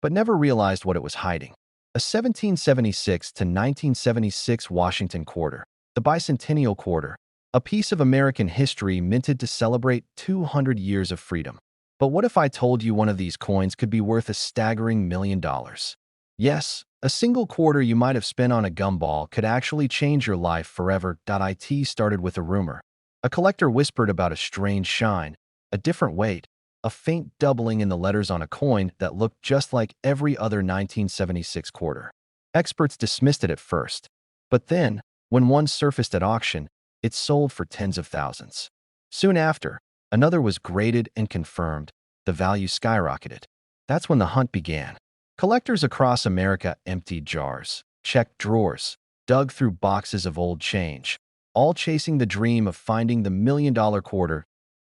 but never realized what it was hiding. A 1776 to 1976 Washington quarter, the Bicentennial Quarter, a piece of American history minted to celebrate 200 years of freedom. But what if I told you one of these coins could be worth a staggering $1 million? Yes, a single quarter you might have spent on a gumball could actually change your life forever. It started with a rumor. A collector whispered about a strange shine, a different weight, a faint doubling in the letters on a coin that looked just like every other 1976 quarter. Experts dismissed it at first, but then, when one surfaced at auction, it sold for tens of thousands. Soon after, another was graded and confirmed. The value skyrocketed. That's when the hunt began. Collectors across America emptied jars, checked drawers, dug through boxes of old change, all chasing the dream of finding the $1 million quarter.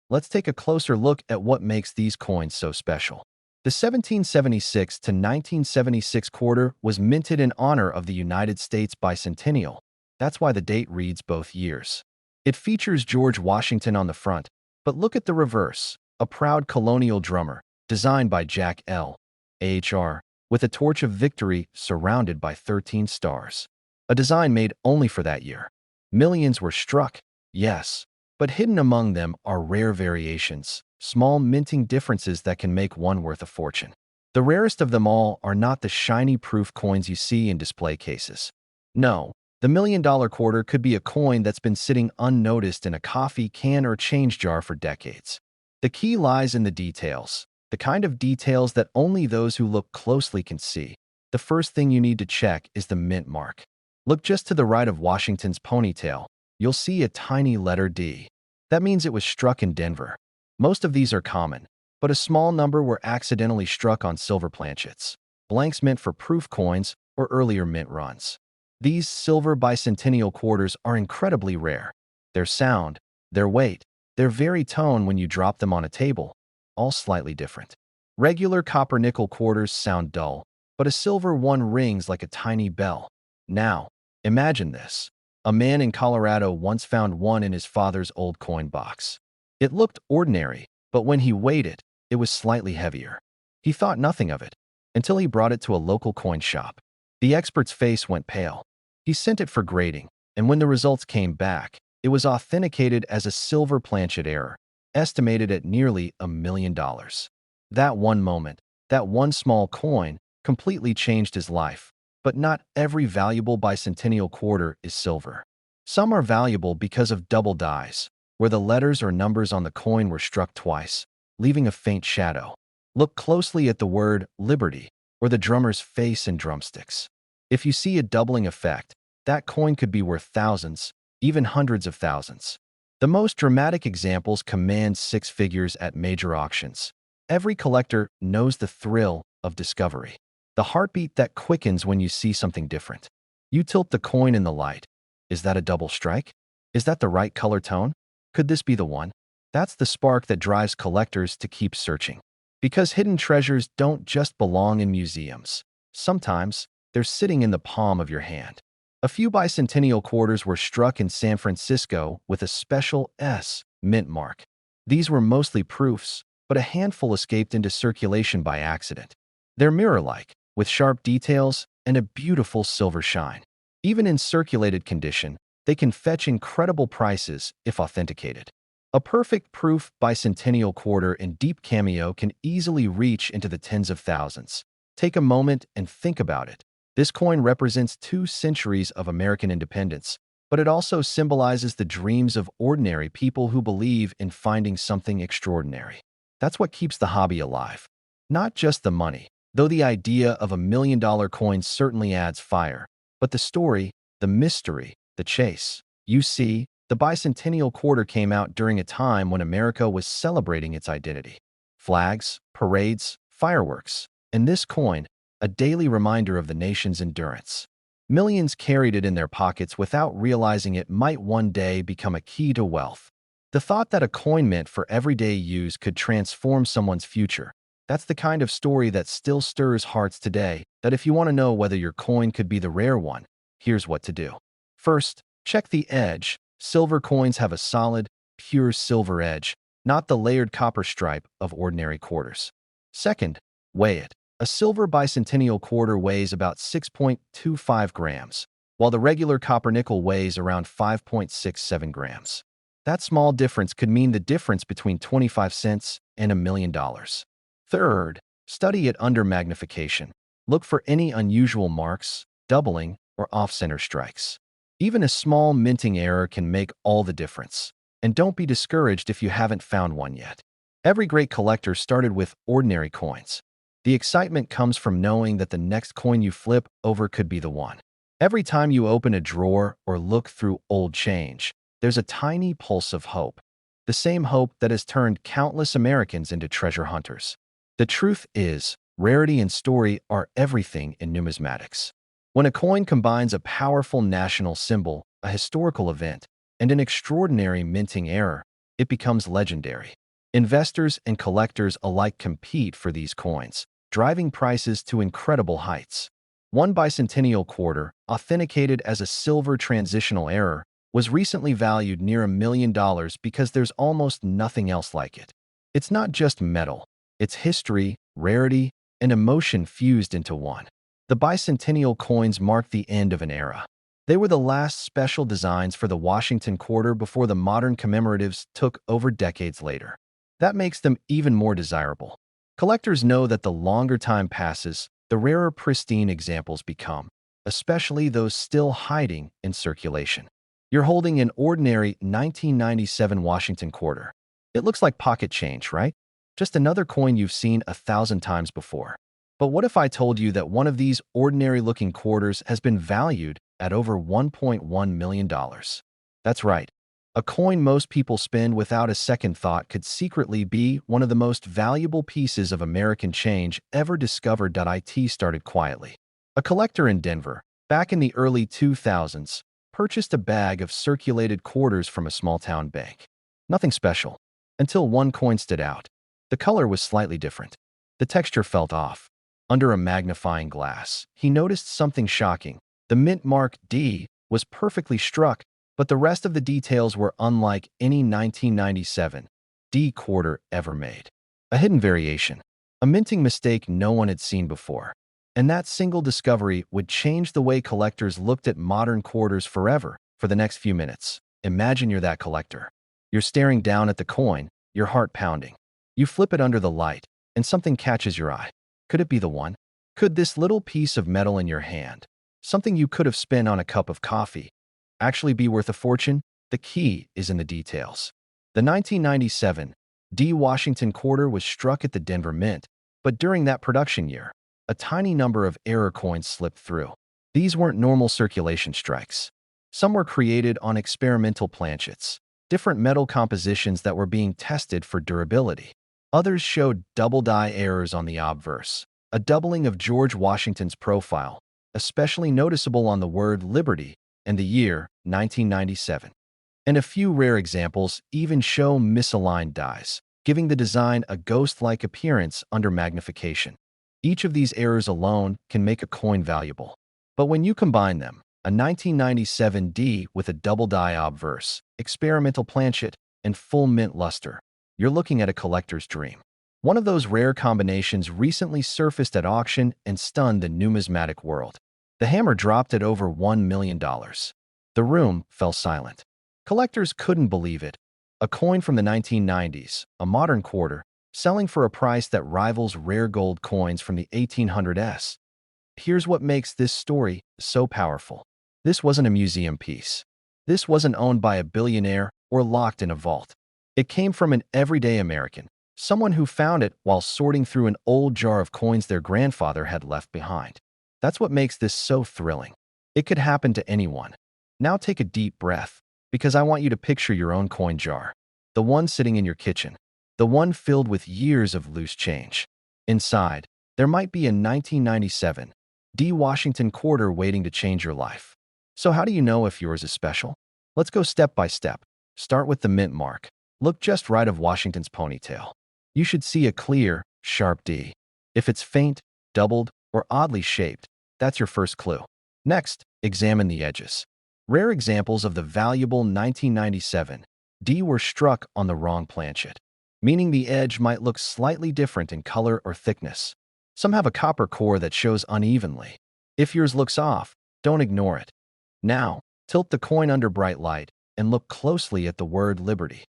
Let's take a closer look at what makes these coins so special. The 1776 to 1976 quarter was minted in honor of the United States bicentennial. That's why the date reads both years. It features George Washington on the front, but look at the reverse, a proud colonial drummer, designed by Jack L. Ahr, with a torch of victory surrounded by 13 stars. A design made only for that year. Millions were struck, yes, but hidden among them are rare variations, small minting differences that can make one worth a fortune. The rarest of them all are not the shiny proof coins you see in display cases. No, the $1 million quarter could be a coin that's been sitting unnoticed in a coffee can or change jar for decades. The key lies in the details, the kind of details that only those who look closely can see. The first thing you need to check is the mint mark. Look just to the right of Washington's ponytail. You'll see a tiny letter D. That means it was struck in Denver. Most of these are common, but a small number were accidentally struck on silver planchets, blanks meant for proof coins or earlier mint runs. These silver bicentennial quarters are incredibly rare. Their sound, their weight, their very tone when you drop them on a table, all slightly different. Regular copper-nickel quarters sound dull, but a silver one rings like a tiny bell. Now, imagine this. A man in Colorado once found one in his father's old coin box. It looked ordinary, but when he weighed it, it was slightly heavier. He thought nothing of it, until he brought it to a local coin shop. The expert's face went pale. He sent it for grading, and when the results came back, it was authenticated as a silver planchet error, estimated at nearly $1 million. That one moment, that one small coin, completely changed his life. But not every valuable bicentennial quarter is silver. Some are valuable because of double dies, where the letters or numbers on the coin were struck twice, leaving a faint shadow. Look closely at the word Liberty or the drummer's face in drumsticks. If you see a doubling effect, that coin could be worth thousands, even hundreds of thousands. The most dramatic examples command six figures at major auctions. Every collector knows the thrill of discovery, the heartbeat that quickens when you see something different. You tilt the coin in the light. Is that a double strike? Is that the right color tone? Could this be the one? That's the spark that drives collectors to keep searching. Because hidden treasures don't just belong in museums. Sometimes, they're sitting in the palm of your hand. A few bicentennial quarters were struck in San Francisco with a special S mint mark. These were mostly proofs, but a handful escaped into circulation by accident. They're mirror-like, with sharp details and a beautiful silver shine. Even in circulated condition, they can fetch incredible prices if authenticated. A perfect proof bicentennial quarter in deep cameo can easily reach into the tens of thousands. Take a moment and think about it. This coin represents 2 centuries of American independence, but it also symbolizes the dreams of ordinary people who believe in finding something extraordinary. That's what keeps the hobby alive. Not just the money, though the idea of $1 million coin certainly adds fire, but the story, the mystery, the chase. You see, the bicentennial quarter came out during a time when America was celebrating its identity. Flags, parades, fireworks, and this coin, a daily reminder of the nation's endurance. Millions carried it in their pockets without realizing it might one day become a key to wealth. The thought that a coin meant for everyday use could transform someone's future, that's the kind of story that still stirs hearts today. That if you want to know whether your coin could be the rare one, here's what to do. First, check the edge. Silver coins have a solid, pure silver edge, not the layered copper stripe of ordinary quarters. Second, weigh it. A silver bicentennial quarter weighs about 6.25 grams, while the regular copper-nickel weighs around 5.67 grams. That small difference could mean the difference between 25 cents and $1 million. Third, study it under magnification. Look for any unusual marks, doubling, or off-center strikes. Even a small minting error can make all the difference. And don't be discouraged if you haven't found one yet. Every great collector started with ordinary coins. The excitement comes from knowing that the next coin you flip over could be the one. Every time you open a drawer or look through old change, there's a tiny pulse of hope. The same hope that has turned countless Americans into treasure hunters. The truth is, rarity and story are everything in numismatics. When a coin combines a powerful national symbol, a historical event, and an extraordinary minting error, it becomes legendary. Investors and collectors alike compete for these coins, driving prices to incredible heights. One bicentennial quarter, authenticated as a silver transitional error, was recently valued near $1 million because there's almost nothing else like it. It's not just metal, it's history, rarity, and emotion fused into one. The bicentennial coins marked the end of an era. They were the last special designs for the Washington quarter before the modern commemoratives took over decades later. That makes them even more desirable. Collectors know that the longer time passes, the rarer pristine examples become, especially those still hiding in circulation. You're holding an ordinary 1997 Washington quarter. It looks like pocket change, right? Just another coin you've seen 1,000 times before. But what if I told you that one of these ordinary-looking quarters has been valued at over $1.1 million? That's right. A coin most people spend without a second thought could secretly be one of the most valuable pieces of American change ever discovered. It started quietly. A collector in Denver, back in the early 2000s, purchased a bag of circulated quarters from a small-town bank. Nothing special, until one coin stood out. The color was slightly different. The texture felt off. Under a magnifying glass, he noticed something shocking. The mint mark D was perfectly struck, but the rest of the details were unlike any 1997 D quarter ever made. A hidden variation, a minting mistake no one had seen before. And that single discovery would change the way collectors looked at modern quarters forever. For the next few minutes, imagine you're that collector. You're staring down at the coin, your heart pounding. You flip it under the light, and something catches your eye. Could it be the one? Could this little piece of metal in your hand, something you could have spent on a cup of coffee, actually be worth a fortune? The key is in the details. The 1997 D Washington quarter was struck at the Denver Mint, but during that production year, a tiny number of error coins slipped through. These weren't normal circulation strikes. Some were created on experimental planchets, different metal compositions that were being tested for durability. Others showed double-die errors on the obverse, a doubling of George Washington's profile, especially noticeable on the word Liberty and the year 1997. And a few rare examples even show misaligned dies, giving the design a ghost-like appearance under magnification. Each of these errors alone can make a coin valuable. But when you combine them, a 1997 D with a double-die obverse, experimental planchet, and full mint luster, you're looking at a collector's dream. One of those rare combinations recently surfaced at auction and stunned the numismatic world. The hammer dropped at over $1 million. The room fell silent. Collectors couldn't believe it. A coin from the 1990s, a modern quarter, selling for a price that rivals rare gold coins from the 1800s. Here's what makes this story so powerful. This wasn't a museum piece. This wasn't owned by a billionaire or locked in a vault. It came from an everyday American, someone who found it while sorting through an old jar of coins their grandfather had left behind. That's what makes this so thrilling. It could happen to anyone. Now take a deep breath, because I want you to picture your own coin jar. The one sitting in your kitchen. The one filled with years of loose change. Inside, there might be a 1997 D Washington quarter waiting to change your life. So how do you know if yours is special? Let's go step by step. Start with the mint mark. Look just right of Washington's ponytail. You should see a clear, sharp D. If it's faint, doubled, or oddly shaped, that's your first clue. Next, examine the edges. Rare examples of the valuable 1997 D were struck on the wrong planchet, meaning the edge might look slightly different in color or thickness. Some have a copper core that shows unevenly. If yours looks off, don't ignore it. Now, tilt the coin under bright light and look closely at the word Liberty.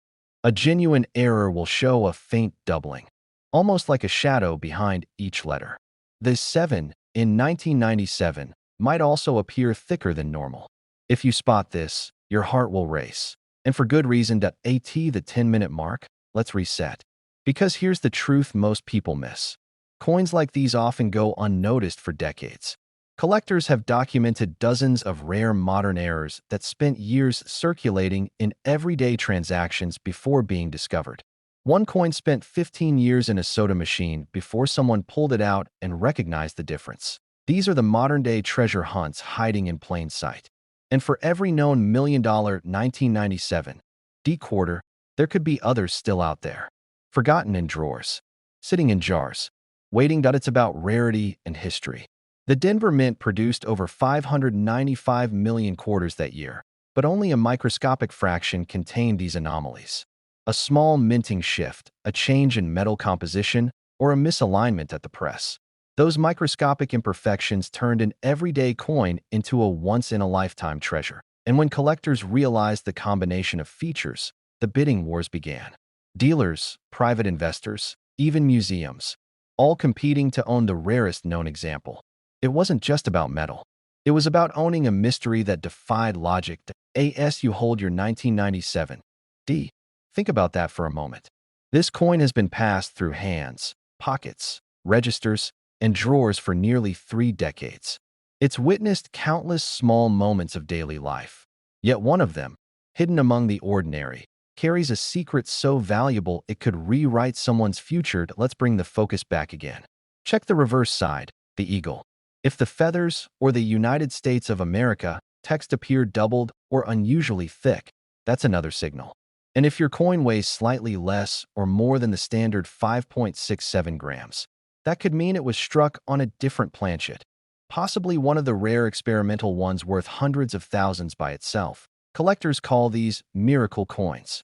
A genuine error will show a faint doubling, almost like a shadow behind each letter. The 7 in 1997 might also appear thicker than normal. If you spot this, your heart will race. And for good reason. At the 10-minute mark, let's reset. Because here's the truth most people miss. Coins like these often go unnoticed for decades. Collectors have documented dozens of rare modern errors that spent years circulating in everyday transactions before being discovered. One coin spent 15 years in a soda machine before someone pulled it out and recognized the difference. These are the modern-day treasure hunts hiding in plain sight. And for every known $1 million 1997 D quarter, there could be others still out there, forgotten in drawers, sitting in jars, waiting. It's about rarity and history. The Denver Mint produced over 595 million quarters that year, but only a microscopic fraction contained these anomalies. A small minting shift, a change in metal composition, or a misalignment at the press. Those microscopic imperfections turned an everyday coin into a once-in-a-lifetime treasure. And when collectors realized the combination of features, the bidding wars began. Dealers, private investors, even museums, all competing to own the rarest known example. It wasn't just about metal. It was about owning a mystery that defied logic. As you hold your 1997 D. Think about that for a moment. This coin has been passed through hands, pockets, registers, and drawers for nearly 3 decades. It's witnessed countless small moments of daily life. Yet one of them, hidden among the ordinary, carries a secret so valuable it could rewrite someone's future. Let's bring the focus back again. Check the reverse side, the eagle. If the feathers or the United States of America text appear doubled or unusually thick, that's another signal. And if your coin weighs slightly less or more than the standard 5.67 grams, that could mean it was struck on a different planchet, possibly one of the rare experimental ones worth hundreds of thousands by itself. Collectors call these miracle coins,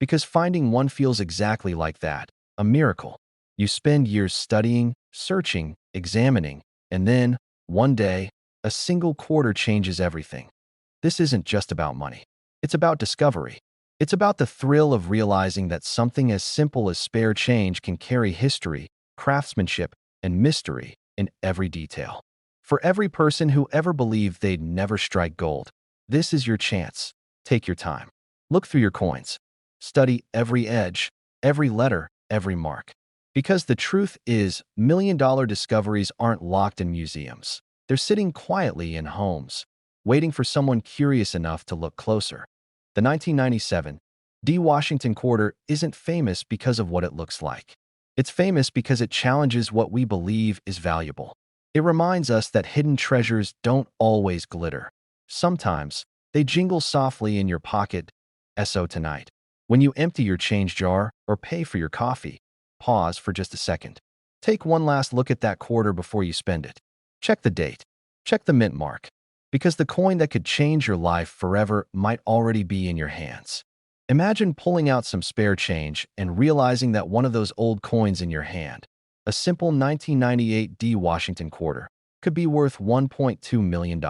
because finding one feels exactly like that, a miracle. You spend years studying, searching, examining, and then, one day, a single quarter changes everything. This isn't just about money. It's about discovery. It's about the thrill of realizing that something as simple as spare change can carry history, craftsmanship, and mystery in every detail. For every person who ever believed they'd never strike gold, this is your chance. Take your time. Look through your coins. Study every edge, every letter, every mark. Because the truth is, million-dollar discoveries aren't locked in museums. They're sitting quietly in homes, waiting for someone curious enough to look closer. The 1997 D Washington Quarter isn't famous because of what it looks like. It's famous because it challenges what we believe is valuable. It reminds us that hidden treasures don't always glitter. Sometimes, they jingle softly in your pocket. So tonight, when you empty your change jar or pay for your coffee, pause for just a second. Take one last look at that quarter before you spend it. Check the date. Check the mint mark. Because the coin that could change your life forever might already be in your hands. Imagine pulling out some spare change and realizing that one of those old coins in your hand, a simple 1998 D Washington Quarter, could be worth $1.2 million.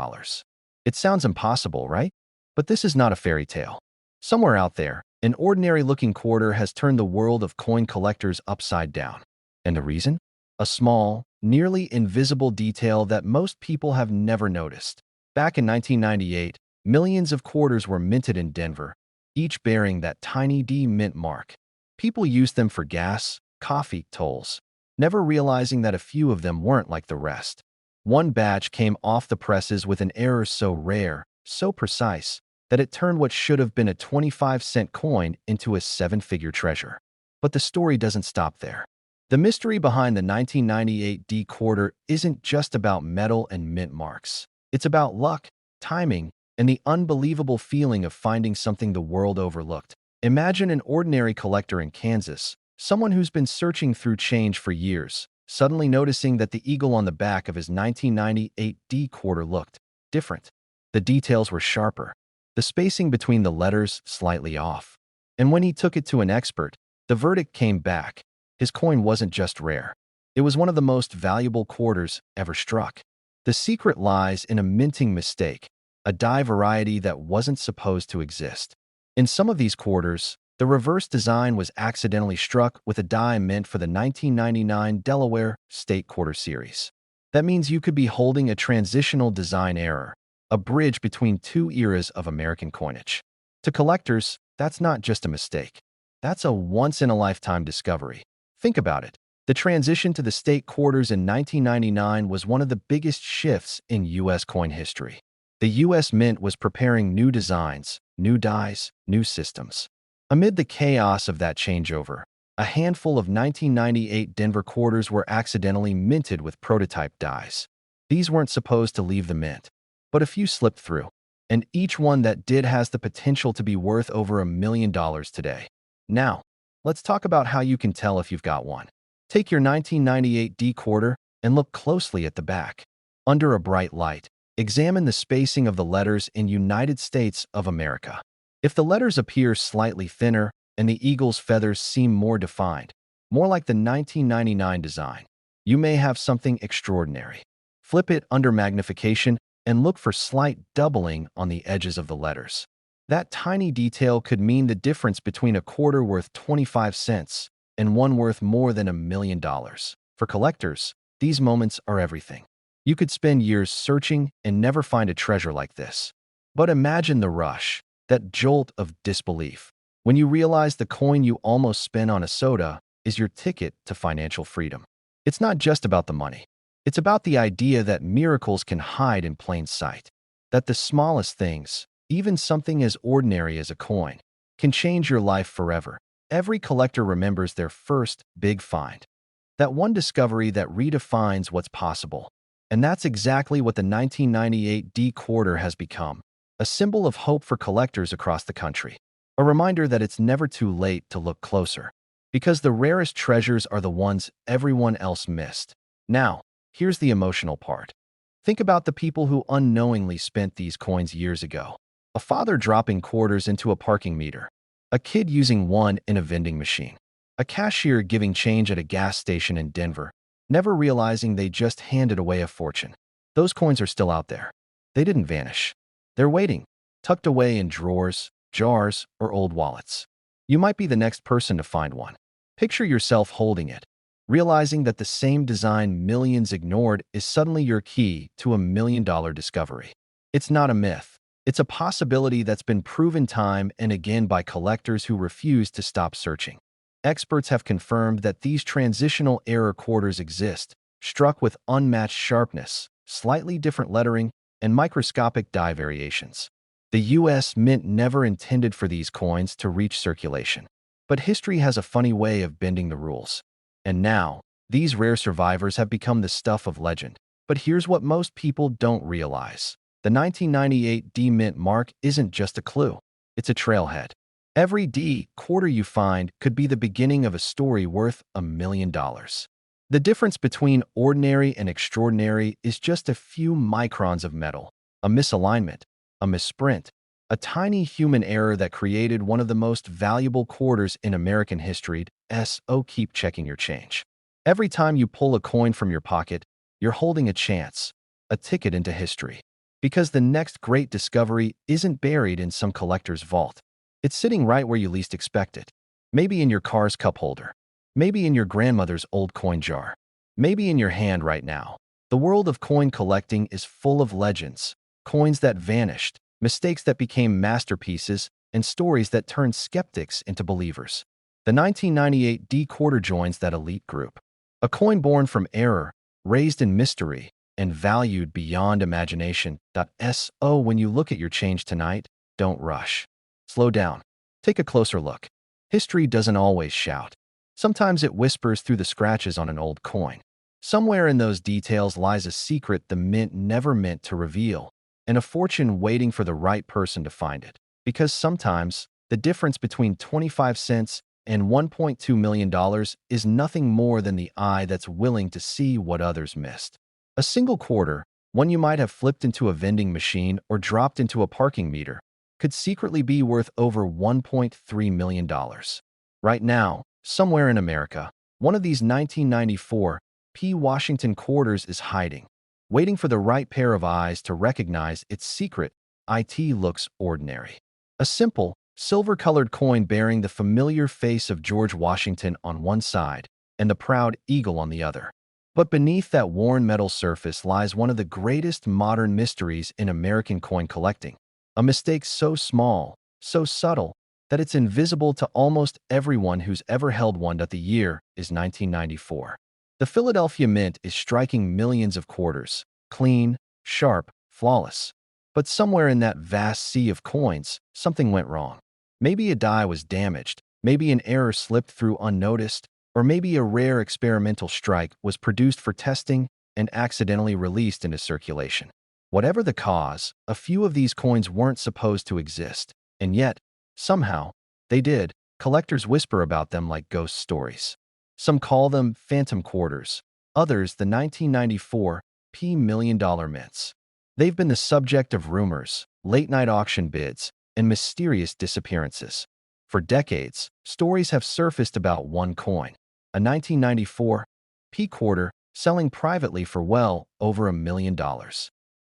It sounds impossible, right? But this is not a fairy tale. Somewhere out there, an ordinary-looking quarter has turned the world of coin collectors upside down. And the reason? A small, nearly invisible detail that most people have never noticed. Back in 1998, millions of quarters were minted in Denver, each bearing that tiny D mint mark. People used them for gas, coffee, tolls, never realizing that a few of them weren't like the rest. One batch came off the presses with an error so rare, so precise, that it turned what should have been a 25-cent coin into a 7-figure treasure. But the story doesn't stop there. The mystery behind the 1998 D quarter isn't just about metal and mint marks. It's about luck, timing, and the unbelievable feeling of finding something the world overlooked. Imagine an ordinary collector in Kansas, someone who's been searching through change for years, suddenly noticing that the eagle on the back of his 1998 D quarter looked different. The details were sharper, the spacing between the letters slightly off. And when he took it to an expert, the verdict came back. His coin wasn't just rare. It was one of the most valuable quarters ever struck. The secret lies in a minting mistake, a die variety that wasn't supposed to exist. In some of these quarters, the reverse design was accidentally struck with a die meant for the 1999 Delaware State Quarter Series. That means you could be holding a transitional design error, a bridge between two eras of American coinage. To collectors, that's not just a mistake. That's a once-in-a-lifetime discovery. Think about it. The transition to the state quarters in 1999 was one of the biggest shifts in U.S. coin history. The U.S. Mint was preparing new designs, new dies, new systems. Amid the chaos of that changeover, a handful of 1998 Denver quarters were accidentally minted with prototype dies. These weren't supposed to leave the mint, but a few slipped through, and each one that did has the potential to be worth over $1 million today. Now, let's talk about how you can tell if you've got one. Take your 1998 D quarter and look closely at the back. Under a bright light, examine the spacing of the letters in United States of America. If the letters appear slightly thinner and the eagle's feathers seem more defined, more like the 1999 design, you may have something extraordinary. Flip it under magnification and look for slight doubling on the edges of the letters. That tiny detail could mean the difference between a quarter worth 25 cents and one worth more than $1 million. For collectors, these moments are everything. You could spend years searching and never find a treasure like this. But imagine the rush, that jolt of disbelief, when you realize the coin you almost spent on a soda is your ticket to financial freedom. It's not just about the money. It's about the idea that miracles can hide in plain sight, that the smallest things, even something as ordinary as a coin, can change your life forever. Every collector remembers their first big find, that one discovery that redefines what's possible. And that's exactly what the 1998 D quarter has become, a symbol of hope for collectors across the country. A reminder that it's never too late to look closer, because the rarest treasures are the ones everyone else missed. Now, here's the emotional part. Think about the people who unknowingly spent these coins years ago. A father dropping quarters into a parking meter. A kid using one in a vending machine. A cashier giving change at a gas station in Denver, never realizing they just handed away a fortune. Those coins are still out there. They didn't vanish. They're waiting, tucked away in drawers, jars, or old wallets. You might be the next person to find one. Picture yourself holding it, realizing that the same design millions ignored is suddenly your key to $1 million discovery. It's not a myth. It's a possibility that's been proven time and again by collectors who refuse to stop searching. Experts have confirmed that these transitional error quarters exist, struck with unmatched sharpness, slightly different lettering, and microscopic die variations. The U.S. Mint never intended for these coins to reach circulation. But history has a funny way of bending the rules. And now, these rare survivors have become the stuff of legend. But here's what most people don't realize. The 1998 D Mint mark isn't just a clue. It's a trailhead. Every D quarter you find could be the beginning of a story worth $1 million. The difference between ordinary and extraordinary is just a few microns of metal, a misalignment, a misprint, a tiny human error that created one of the most valuable quarters in American history. So keep checking your change. Every time you pull a coin from your pocket, you're holding a chance, a ticket into history. Because the next great discovery isn't buried in some collector's vault. It's sitting right where you least expect it. Maybe in your car's cup holder. Maybe in your grandmother's old coin jar. Maybe in your hand right now. The world of coin collecting is full of legends, coins that vanished, mistakes that became masterpieces, and stories that turned skeptics into believers. The 1998 D quarter joins that elite group. A coin born from error, raised in mystery, and valued beyond imagination. So when you look at your change tonight, don't rush. Slow down. Take a closer look. History doesn't always shout. Sometimes it whispers through the scratches on an old coin. Somewhere in those details lies a secret the mint never meant to reveal, and a fortune waiting for the right person to find it. Because sometimes, the difference between 25 cents and $1.2 million is nothing more than the eye that's willing to see what others missed. A single quarter, one you might have flipped into a vending machine or dropped into a parking meter, could secretly be worth over $1.3 million. Right now, somewhere in America, one of these 1994 P. Washington Quarters is hiding, waiting for the right pair of eyes to recognize its secret. It looks ordinary. A simple, silver-colored coin bearing the familiar face of George Washington on one side and the proud eagle on the other. But beneath that worn metal surface lies one of the greatest modern mysteries in American coin collecting. A mistake so small, so subtle, that it's invisible to almost everyone who's ever held one. The year is 1994. The Philadelphia Mint is striking millions of quarters, clean, sharp, flawless. But somewhere in that vast sea of coins, something went wrong. Maybe a die was damaged, maybe an error slipped through unnoticed, or maybe a rare experimental strike was produced for testing and accidentally released into circulation. Whatever the cause, a few of these coins weren't supposed to exist, and yet, somehow, they did. Collectors whisper about them like ghost stories. Some call them phantom quarters, others the 1994 P million-dollar mints. They've been the subject of rumors, late-night auction bids, and mysterious disappearances. For decades, stories have surfaced about one coin, a 1994 P quarter selling privately for well over $1 million.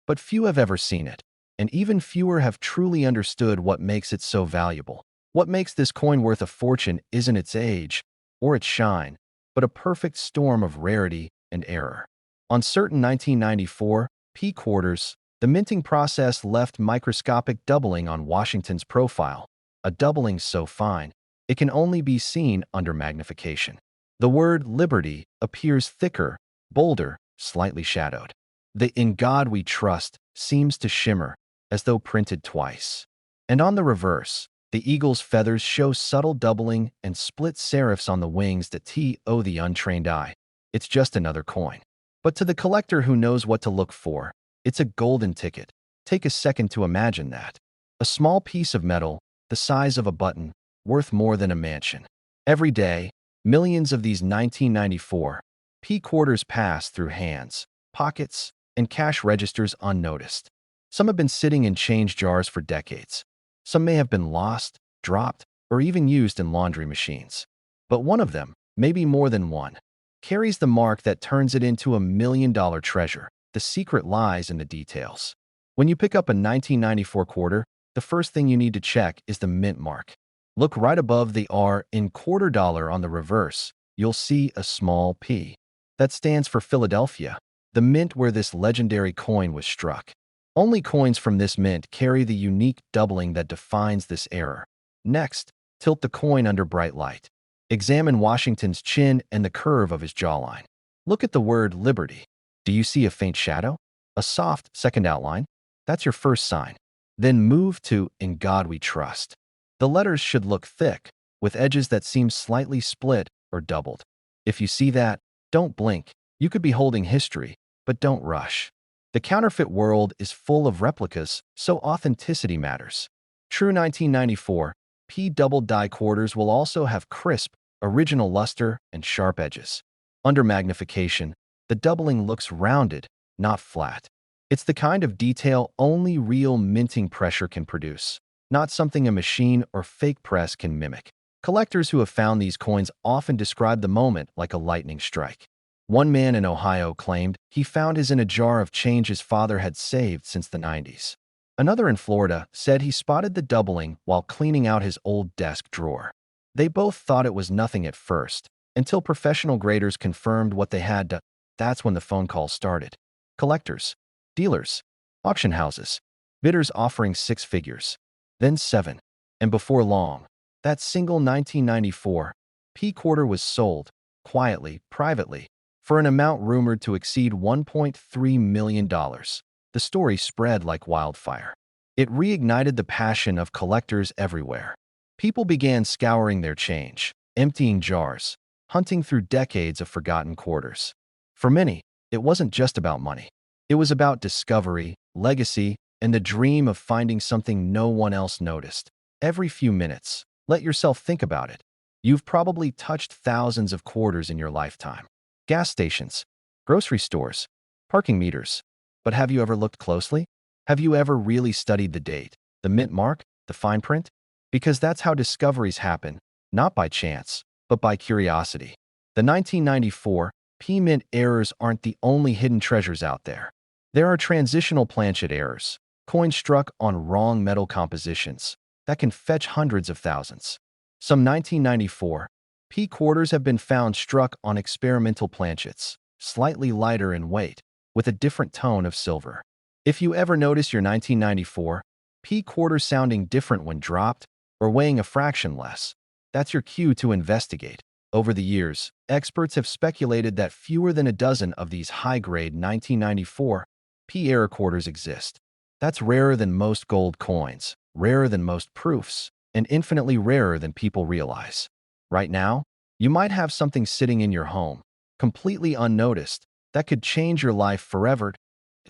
But few have ever seen it, and even fewer have truly understood what makes it so valuable. What makes this coin worth a fortune isn't its age or its shine, but a perfect storm of rarity and error. On certain 1994 P quarters, the minting process left microscopic doubling on Washington's profile, a doubling so fine it can only be seen under magnification. The word liberty appears thicker, bolder, slightly shadowed. The "In God We Trust" seems to shimmer, as though printed twice. And on the reverse, the eagle's feathers show subtle doubling and split serifs on the wings that to the untrained eye. It's just another coin. But to the collector who knows what to look for, it's a golden ticket. Take a second to imagine that. A small piece of metal, the size of a button, worth more than a mansion. Every day, millions of these 1994 P quarters pass through hands, pockets, and cash registers unnoticed. Some have been sitting in change jars for decades. Some may have been lost, dropped, or even used in laundry machines. But one of them, maybe more than one, carries the mark that turns it into $1 million treasure. The secret lies in the details. When you pick up a 1994 quarter, the first thing you need to check is the mint mark. Look right above the R in quarter dollar on the reverse. You'll see a small P. That stands for Philadelphia, the mint where this legendary coin was struck. Only coins from this mint carry the unique doubling that defines this error. Next, tilt the coin under bright light. Examine Washington's chin and the curve of his jawline. Look at the word liberty. Do you see a faint shadow? A soft second outline? That's your first sign. Then move to "In God We Trust." The letters should look thick, with edges that seem slightly split or doubled. If you see that, don't blink. You could be holding history, but don't rush. The counterfeit world is full of replicas, so authenticity matters. True 1994 P double die quarters will also have crisp, original luster and sharp edges. Under magnification, the doubling looks rounded, not flat. It's the kind of detail only real minting pressure can produce, not something a machine or fake press can mimic. Collectors who have found these coins often describe the moment like a lightning strike. One man in Ohio claimed he found his in a jar of change his father had saved since the 90s. Another in Florida said he spotted the doubling while cleaning out his old desk drawer. They both thought it was nothing at first, until professional graders confirmed what they had to. That's when the phone call started. Collectors, dealers, auction houses, bidders offering 6 figures, then 7. And before long, that single 1994 P quarter was sold, quietly, privately, for an amount rumored to exceed $1.3 million. The story spread like wildfire. It reignited the passion of collectors everywhere. People began scouring their change, emptying jars, hunting through decades of forgotten quarters. For many, it wasn't just about money. It was about discovery, legacy, and the dream of finding something no one else noticed. Every few minutes, let yourself think about it. You've probably touched thousands of quarters in your lifetime. Gas stations, grocery stores, parking meters. But have you ever looked closely? Have you ever really studied the date, the mint mark, the fine print? Because that's how discoveries happen, not by chance, but by curiosity. The 1994 P-mint errors aren't the only hidden treasures out there. There are transitional planchet errors, coins struck on wrong metal compositions, that can fetch hundreds of thousands. Some 1994 P quarters have been found struck on experimental planchets, slightly lighter in weight, with a different tone of silver. If you ever notice your 1994 P quarter sounding different when dropped or weighing a fraction less, that's your cue to investigate. Over the years, experts have speculated that fewer than a dozen of these high-grade 1994 P error quarters exist. That's rarer than most gold coins, rarer than most proofs, and infinitely rarer than people realize. Right now, you might have something sitting in your home, completely unnoticed, that could change your life forever.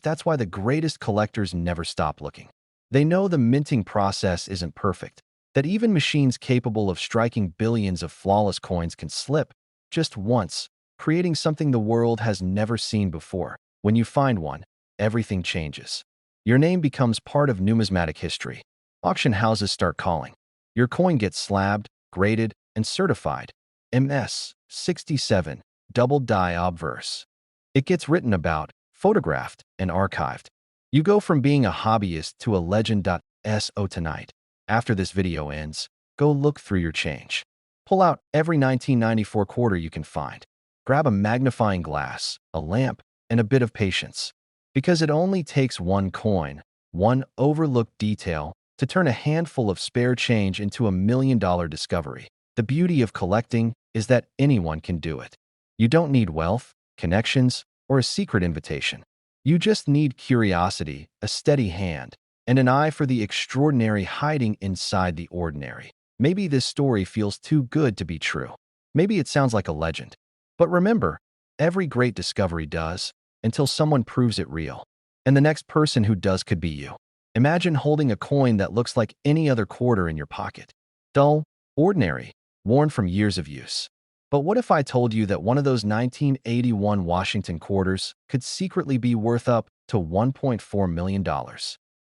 That's why the greatest collectors never stop looking. They know the minting process isn't perfect, that even machines capable of striking billions of flawless coins can slip just once, creating something the world has never seen before. When you find one, everything changes. Your name becomes part of numismatic history. Auction houses start calling. Your coin gets slabbed, graded, and certified. MS 67, double die obverse. It gets written about, photographed, and archived. You go from being a hobbyist to a legend. So tonight, after this video ends, go look through your change. Pull out every 1994 quarter you can find. Grab a magnifying glass, a lamp, and a bit of patience. Because it only takes one coin, one overlooked detail, to turn a handful of spare change into a $1 million discovery. The beauty of collecting is that anyone can do it. You don't need wealth, connections, or a secret invitation. You just need curiosity, a steady hand, and an eye for the extraordinary hiding inside the ordinary. Maybe this story feels too good to be true. Maybe it sounds like a legend. But remember, every great discovery does, until someone proves it real. And the next person who does could be you. Imagine holding a coin that looks like any other quarter in your pocket. Dull, ordinary, worn from years of use. But what if I told you that one of those 1981 Washington quarters could secretly be worth up to $1.4 million?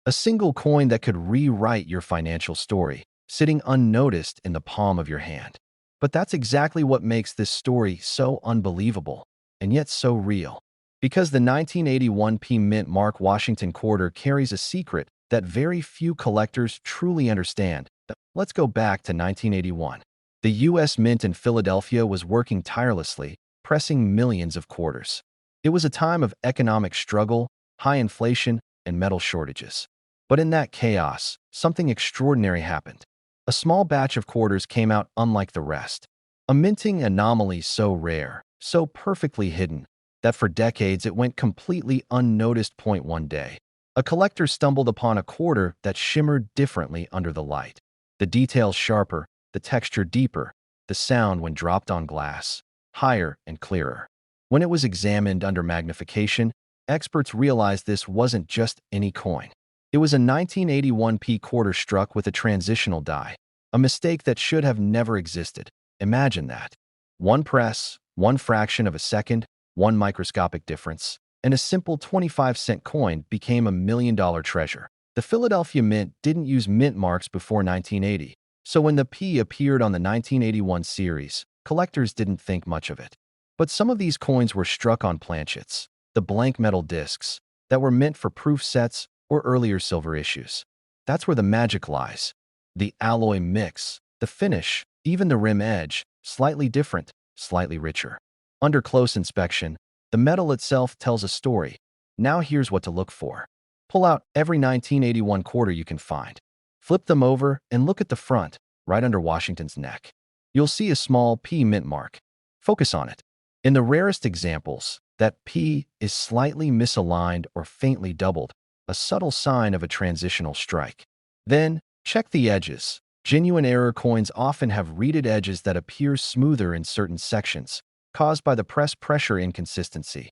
A single coin that could rewrite your financial story, sitting unnoticed in the palm of your hand. But that's exactly what makes this story so unbelievable, and yet so real. Because the 1981 P Mint Mark Washington quarter carries a secret that very few collectors truly understand. Let's go back to 1981. The U.S. Mint in Philadelphia was working tirelessly, pressing millions of quarters. It was a time of economic struggle, high inflation, and metal shortages. But in that chaos, something extraordinary happened. A small batch of quarters came out unlike the rest. A minting anomaly so rare, so perfectly hidden, that for decades it went completely unnoticed. One day, a collector stumbled upon a quarter that shimmered differently under the light. The details sharper, the texture deeper, the sound when dropped on glass, higher and clearer. When it was examined under magnification, experts realized this wasn't just any coin. It was a 1981 P quarter struck with a transitional die, a mistake that should have never existed. Imagine that. One press, one fraction of a second, one microscopic difference, and a simple 25-cent coin became a $1 million treasure. The Philadelphia Mint didn't use mint marks before 1980, so when the P appeared on the 1981 series, collectors didn't think much of it. But some of these coins were struck on planchets, the blank metal discs, that were meant for proof sets or earlier silver issues. That's where the magic lies. The alloy mix, the finish, even the rim edge, slightly different, slightly richer. Under close inspection, the metal itself tells a story. Now here's what to look for. Pull out every 1981 quarter you can find. Flip them over and look at the front, right under Washington's neck. You'll see a small P mint mark. Focus on it. In the rarest examples, that P is slightly misaligned or faintly doubled, a subtle sign of a transitional strike. Then, check the edges. Genuine error coins often have reeded edges that appear smoother in certain sections, caused by the press pressure inconsistency.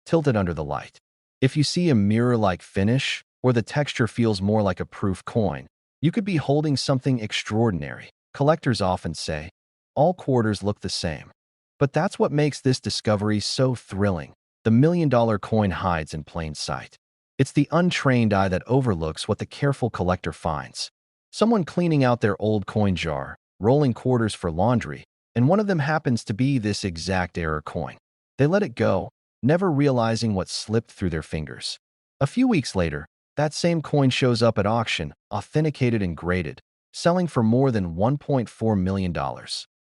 Tilted under the light. If you see a mirror-like finish, or the texture feels more like a proof coin, you could be holding something extraordinary. Collectors often say, all quarters look the same. But that's what makes this discovery so thrilling. The $1 million coin hides in plain sight. It's the untrained eye that overlooks what the careful collector finds. Someone cleaning out their old coin jar, rolling quarters for laundry, and one of them happens to be this exact error coin. They let it go, never realizing what slipped through their fingers. A few weeks later, that same coin shows up at auction, authenticated and graded, selling for more than $1.4 million.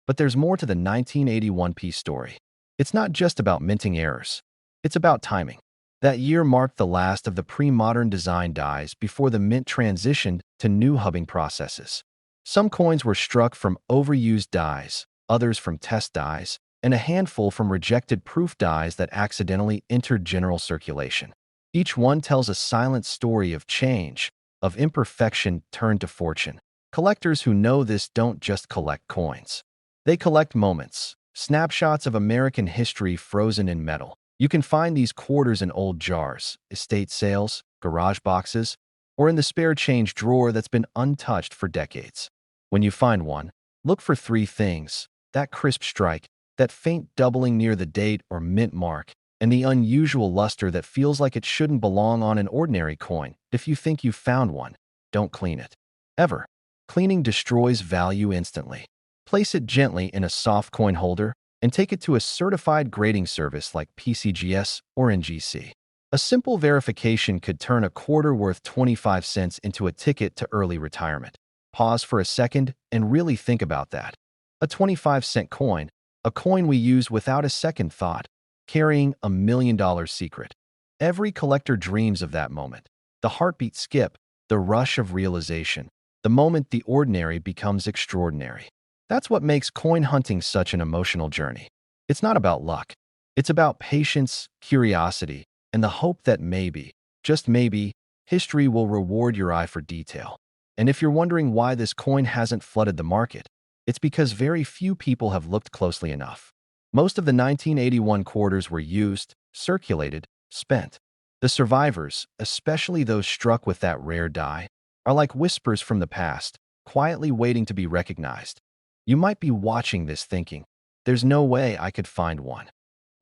But there's more to the 1981 piece story. It's not just about minting errors. It's about timing. That year marked the last of the pre-modern design dies before the mint transitioned to new hubbing processes. Some coins were struck from overused dies, others from test dies, and a handful from rejected proof dies that accidentally entered general circulation. Each one tells a silent story of change, of imperfection turned to fortune. Collectors who know this don't just collect coins. They collect moments, snapshots of American history frozen in metal. You can find these quarters in old jars, estate sales, garage boxes, or in the spare change drawer that's been untouched for decades. When you find one, look for three things: that crisp strike, that faint doubling near the date or mint mark, and the unusual luster that feels like it shouldn't belong on an ordinary coin. If you think you've found one, don't clean it. Ever. Cleaning destroys value instantly. Place it gently in a soft coin holder and take it to a certified grading service like PCGS or NGC. A simple verification could turn a quarter worth 25 cents into a ticket to early retirement. Pause for a second and really think about that. A 25-cent coin, a coin we use without a second thought, carrying $1 million secret. Every collector dreams of that moment. The heartbeat skip, the rush of realization, the moment the ordinary becomes extraordinary. That's what makes coin hunting such an emotional journey. It's not about luck. It's about patience, curiosity, and the hope that maybe, just maybe, history will reward your eye for detail. And if you're wondering why this coin hasn't flooded the market, it's because very few people have looked closely enough. Most of the 1981 quarters were used, circulated, spent. The survivors, especially those struck with that rare die, are like whispers from the past, quietly waiting to be recognized. You might be watching this thinking, there's no way I could find one.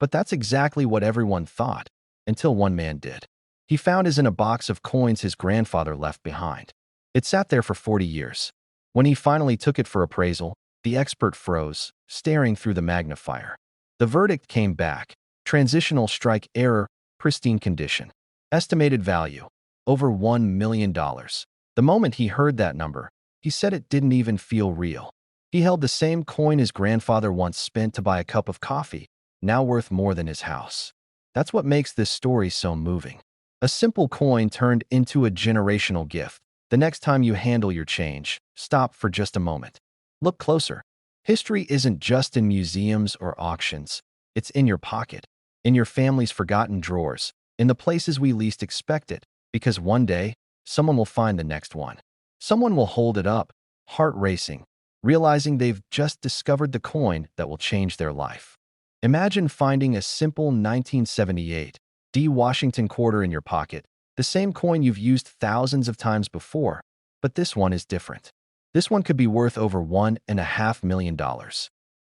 But that's exactly what everyone thought, until one man did. He found his in a box of coins his grandfather left behind. It sat there for 40 years. When he finally took it for appraisal, the expert froze, staring through the magnifier. The verdict came back: transitional strike error, pristine condition. Estimated value: over $1 million. The moment he heard that number, he said it didn't even feel real. He held the same coin his grandfather once spent to buy a cup of coffee, now worth more than his house. That's what makes this story so moving. A simple coin turned into a generational gift. The next time you handle your change, stop for just a moment. Look closer. History isn't just in museums or auctions. It's in your pocket, in your family's forgotten drawers, in the places we least expect it, because one day, someone will find the next one. Someone will hold it up, heart racing, realizing they've just discovered the coin that will change their life. Imagine finding a simple 1978 D Washington quarter in your pocket, the same coin you've used thousands of times before, but this one is different. This one could be worth over $1.5 million.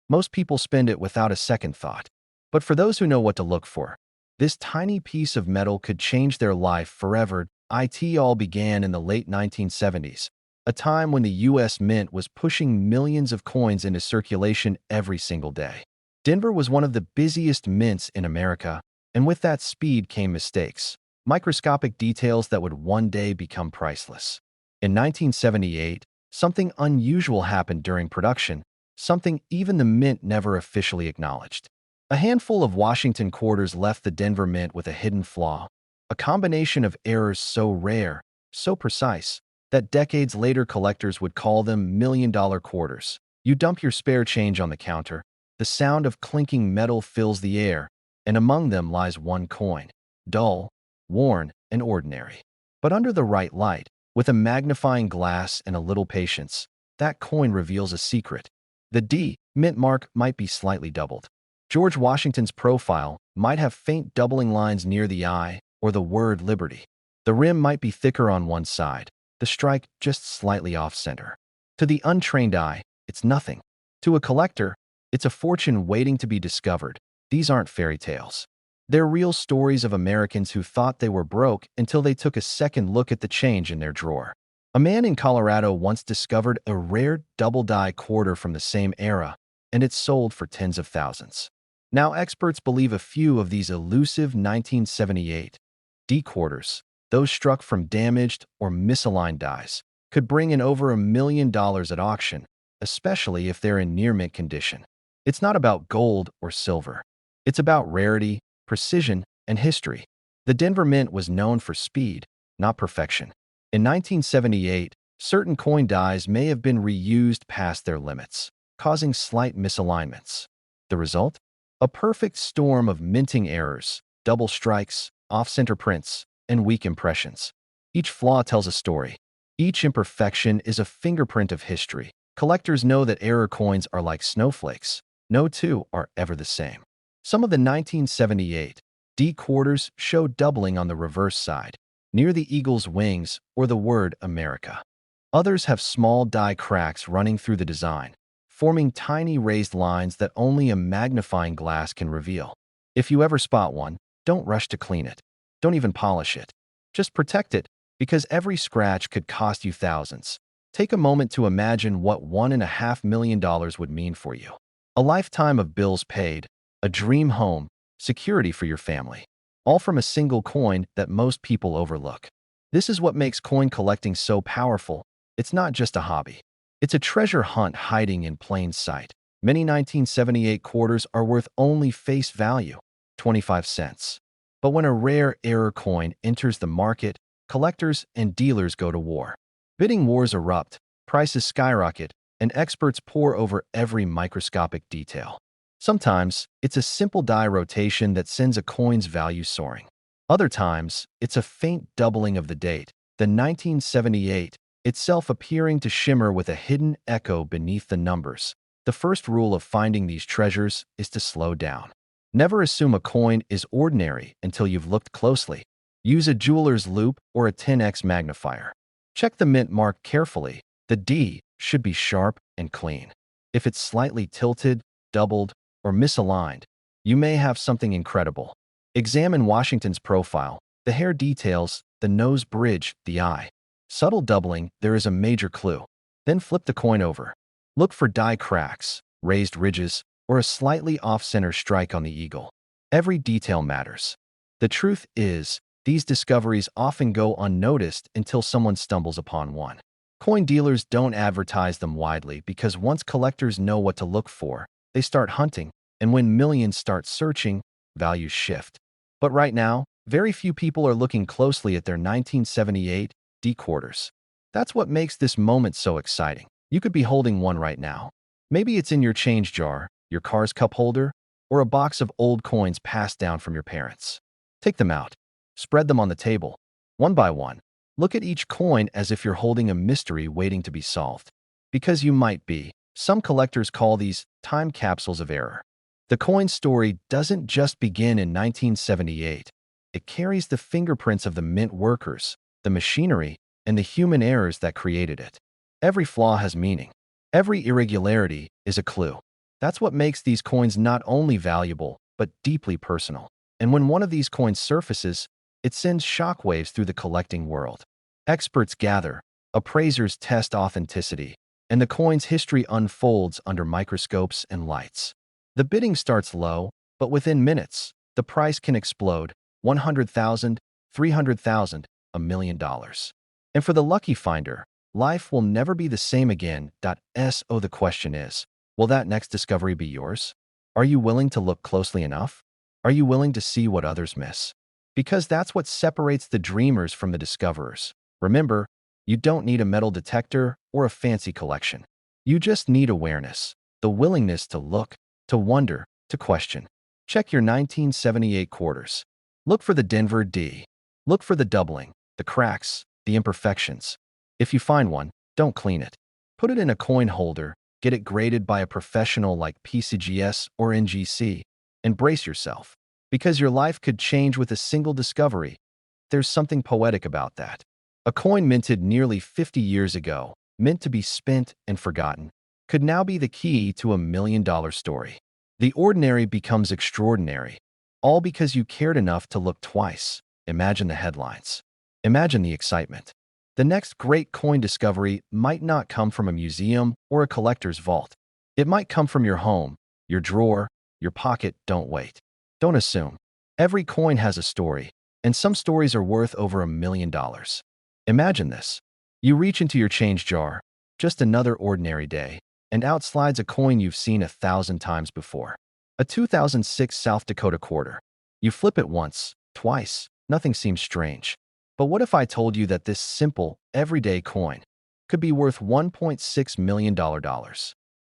Most people spend it without a second thought. But for those who know what to look for, this tiny piece of metal could change their life forever. It all began in the late 1970s, a time when the U.S. Mint was pushing millions of coins into circulation every single day. Denver was one of the busiest mints in America, and with that speed came mistakes, microscopic details that would one day become priceless. In 1978, something unusual happened during production, something even the Mint never officially acknowledged. A handful of Washington quarters left the Denver Mint with a hidden flaw, a combination of errors so rare, so precise, that decades later collectors would call them million-dollar quarters. You dump your spare change on the counter, the sound of clinking metal fills the air, and among them lies one coin, dull, worn, and ordinary. But under the right light, with a magnifying glass and a little patience, that coin reveals a secret. The D mint mark might be slightly doubled. George Washington's profile might have faint doubling lines near the eye or the word liberty. The rim might be thicker on one side, the strike just slightly off-center. To the untrained eye, it's nothing. To a collector, it's a fortune waiting to be discovered. These aren't fairy tales. They're real stories of Americans who thought they were broke until they took a second look at the change in their drawer. A man in Colorado once discovered a rare double-die quarter from the same era, and it sold for tens of thousands. Now, experts believe a few of these elusive 1978 D quarters, those struck from damaged or misaligned dies, could bring in over $1 million at auction, especially if they're in near-mint condition. It's not about gold or silver. It's about rarity, precision, and history. The Denver Mint was known for speed, not perfection. In 1978, certain coin dies may have been reused past their limits, causing slight misalignments. The result? A perfect storm of minting errors, double strikes, off-center prints, and weak impressions. Each flaw tells a story. Each imperfection is a fingerprint of history. Collectors know that error coins are like snowflakes. No two are ever the same. Some of the 1978 D quarters show doubling on the reverse side, near the eagle's wings or the word America. Others have small die cracks running through the design, forming tiny raised lines that only a magnifying glass can reveal. If you ever spot one, don't rush to clean it. Don't even polish it. Just protect it, because every scratch could cost you thousands. Take a moment to imagine what $1.5 million would mean for you. A lifetime of bills paid, a dream home, security for your family, all from a single coin that most people overlook. This is what makes coin collecting so powerful. It's not just a hobby. It's a treasure hunt hiding in plain sight. Many 1978 quarters are worth only face value, 25 cents. But when a rare error coin enters the market, collectors and dealers go to war. Bidding wars erupt, prices skyrocket, and experts pore over every microscopic detail. Sometimes, it's a simple die rotation that sends a coin's value soaring. Other times, it's a faint doubling of the date, the 1978, itself appearing to shimmer with a hidden echo beneath the numbers. The first rule of finding these treasures is to slow down. Never assume a coin is ordinary until you've looked closely. Use a jeweler's loupe or a 10x magnifier. Check the mint mark carefully. The D should be sharp and clean. If it's slightly tilted, doubled, or misaligned, you may have something incredible. Examine Washington's profile, the hair details, the nose bridge, the eye. Subtle doubling, there is a major clue. Then flip the coin over. Look for die cracks, raised ridges, or a slightly off-center strike on the eagle. Every detail matters. The truth is, these discoveries often go unnoticed until someone stumbles upon one. Coin dealers don't advertise them widely because once collectors know what to look for, they start hunting, and when millions start searching, values shift. But right now, very few people are looking closely at their 1978 D quarters. That's what makes this moment so exciting. You could be holding one right now. Maybe it's in your change jar, your car's cup holder, or a box of old coins passed down from your parents. Take them out. Spread them on the table, one by one. Look at each coin as if you're holding a mystery waiting to be solved. Because you might be. Some collectors call these time capsules of error. The coin story doesn't just begin in 1978. It carries the fingerprints of the mint workers, the machinery, and the human errors that created it. Every flaw has meaning. Every irregularity is a clue. That's what makes these coins not only valuable, but deeply personal. And when one of these coins surfaces, it sends shockwaves through the collecting world. Experts gather, appraisers test authenticity, and the coin's history unfolds under microscopes and lights. The bidding starts low, but within minutes, the price can explode: 100,000, 300,000, $1 million. And for the lucky finder, life will never be the same again. So the question is, will that next discovery be yours? Are you willing to look closely enough? Are you willing to see what others miss? Because that's what separates the dreamers from the discoverers. Remember, you don't need a metal detector or a fancy collection. You just need awareness, the willingness to look, to wonder, to question. Check your 1978 quarters. Look for the Denver D. Look for the doubling, the cracks, the imperfections. If you find one, don't clean it. Put it in a coin holder, get it graded by a professional like PCGS or NGC, and brace yourself. Because your life could change with a single discovery. There's something poetic about that. A coin minted nearly 50 years ago, meant to be spent and forgotten, could now be the key to $1 million story. The ordinary becomes extraordinary, all because you cared enough to look twice. Imagine the headlines. Imagine the excitement. The next great coin discovery might not come from a museum or a collector's vault. It might come from your home, your drawer, your pocket, don't wait. Don't assume. Every coin has a story, and some stories are worth over $1 million. Imagine this. You reach into your change jar, just another ordinary day, and out slides a coin you've seen 1,000 times before. A 2006 South Dakota quarter. You flip it once, twice, nothing seems strange. But what if I told you that this simple, everyday coin could be worth $1.6 million?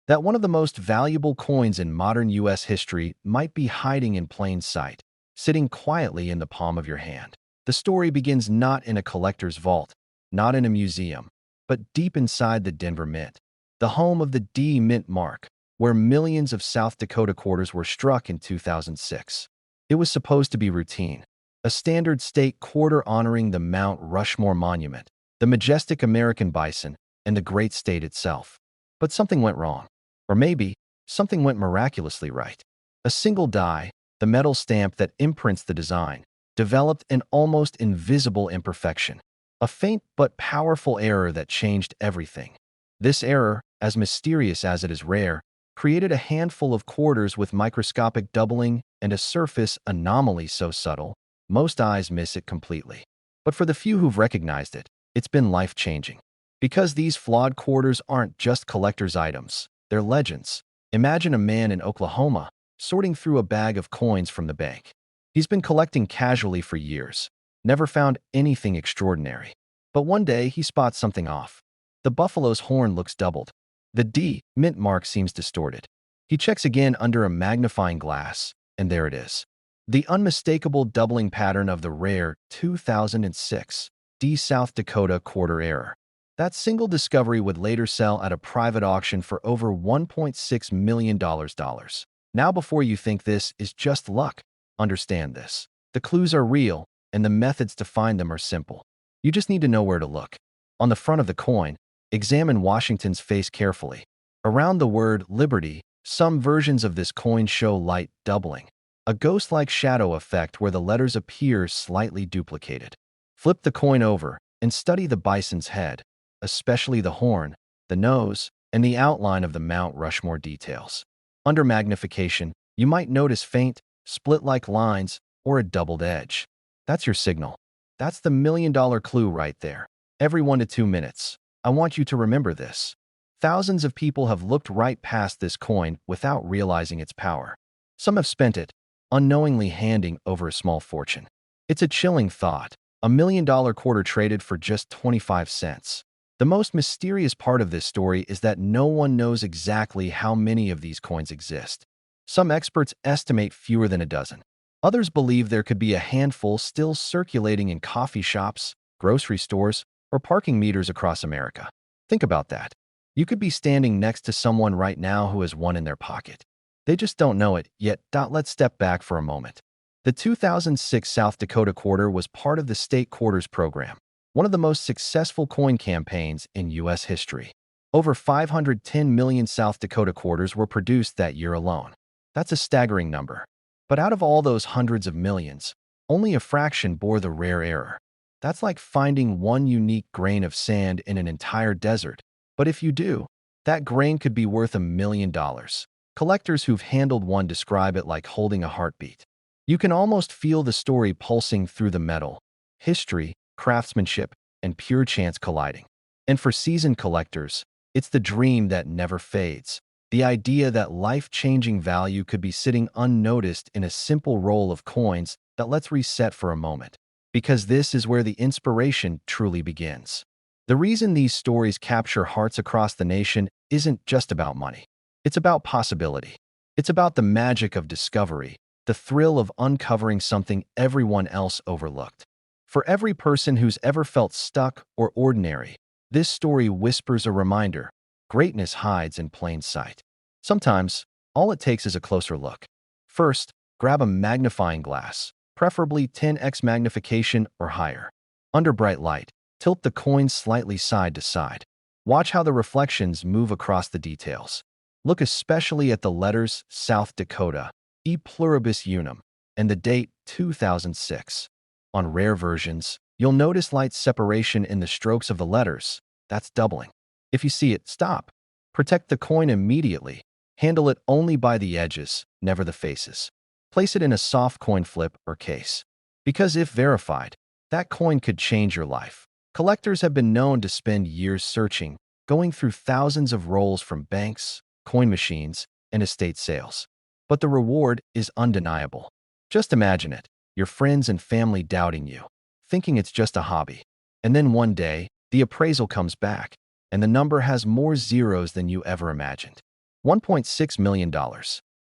That one of the most valuable coins in modern U.S. history might be hiding in plain sight, sitting quietly in the palm of your hand. The story begins not in a collector's vault, not in a museum, but deep inside the Denver Mint, the home of the D Mint mark, where millions of South Dakota quarters were struck in 2006. It was supposed to be routine, a standard state quarter honoring the Mount Rushmore monument, the majestic American bison, and the great state itself. But something went wrong. Or maybe something went miraculously right. A single die, the metal stamp that imprints the design, developed an almost invisible imperfection, a faint but powerful error that changed everything. This error, as mysterious as it is rare, created a handful of quarters with microscopic doubling and a surface anomaly so subtle, most eyes miss it completely. But for the few who've recognized it, it's been life-changing. Because these flawed quarters aren't just collector's items, they're legends. Imagine a man in Oklahoma sorting through a bag of coins from the bank. He's been collecting casually for years, never found anything extraordinary. But one day he spots something off. The buffalo's horn looks doubled. The D Mint mark seems distorted. He checks again under a magnifying glass, and there it is. The unmistakable doubling pattern of the rare 2006 D South Dakota quarter error. That single discovery would later sell at a private auction for over $1.6 million. Now, before you think this is just luck, understand this. The clues are real, and the methods to find them are simple. You just need to know where to look. On the front of the coin, examine Washington's face carefully. Around the word Liberty, some versions of this coin show light doubling, a ghost-like shadow effect where the letters appear slightly duplicated. Flip the coin over and study the bison's head, especially the horn, the nose, and the outline of the Mount Rushmore details. Under magnification, you might notice faint, split-like lines or a doubled edge. That's your signal. That's the million-dollar clue right there. Every 1 to 2 minutes, I want you to remember this. Thousands of people have looked right past this coin without realizing its power. Some have spent it, unknowingly handing over a small fortune. It's a chilling thought. $1 million quarter traded for just 25 cents. The most mysterious part of this story is that no one knows exactly how many of these coins exist. Some experts estimate fewer than a dozen. Others believe there could be a handful still circulating in coffee shops, grocery stores, or parking meters across America. Think about that. You could be standing next to someone right now who has one in their pocket. They just don't know it yet. Let's step back for a moment. The 2006 South Dakota quarter was part of the State Quarters program, one of the most successful coin campaigns in U.S. history. Over 510 million South Dakota quarters were produced that year alone. That's a staggering number. But out of all those hundreds of millions, only a fraction bore the rare error. That's like finding one unique grain of sand in an entire desert. But if you do, that grain could be worth $1 million. Collectors who've handled one describe it like holding a heartbeat. You can almost feel the story pulsing through the metal, history, craftsmanship, and pure chance colliding. And for seasoned collectors, it's the dream that never fades. The idea that life-changing value could be sitting unnoticed in a simple roll of coins that lets reset for a moment. Because this is where the inspiration truly begins. The reason these stories capture hearts across the nation isn't just about money. It's about possibility. It's about the magic of discovery, the thrill of uncovering something everyone else overlooked. For every person who's ever felt stuck or ordinary, this story whispers a reminder: greatness hides in plain sight. Sometimes, all it takes is a closer look. First, grab a magnifying glass, preferably 10x magnification or higher. Under bright light, tilt the coin slightly side to side. Watch how the reflections move across the details. Look especially at the letters South Dakota, E pluribus unum, and the date 2006. On rare versions, you'll notice light separation in the strokes of the letters. That's doubling. If you see it, stop. Protect the coin immediately. Handle it only by the edges, never the faces. Place it in a soft coin flip or case. Because if verified, that coin could change your life. Collectors have been known to spend years searching, going through thousands of rolls from banks, coin machines, and estate sales. But the reward is undeniable. Just imagine it, your friends and family doubting you, thinking it's just a hobby. And then one day, the appraisal comes back, and the number has more zeros than you ever imagined. $1.6 million.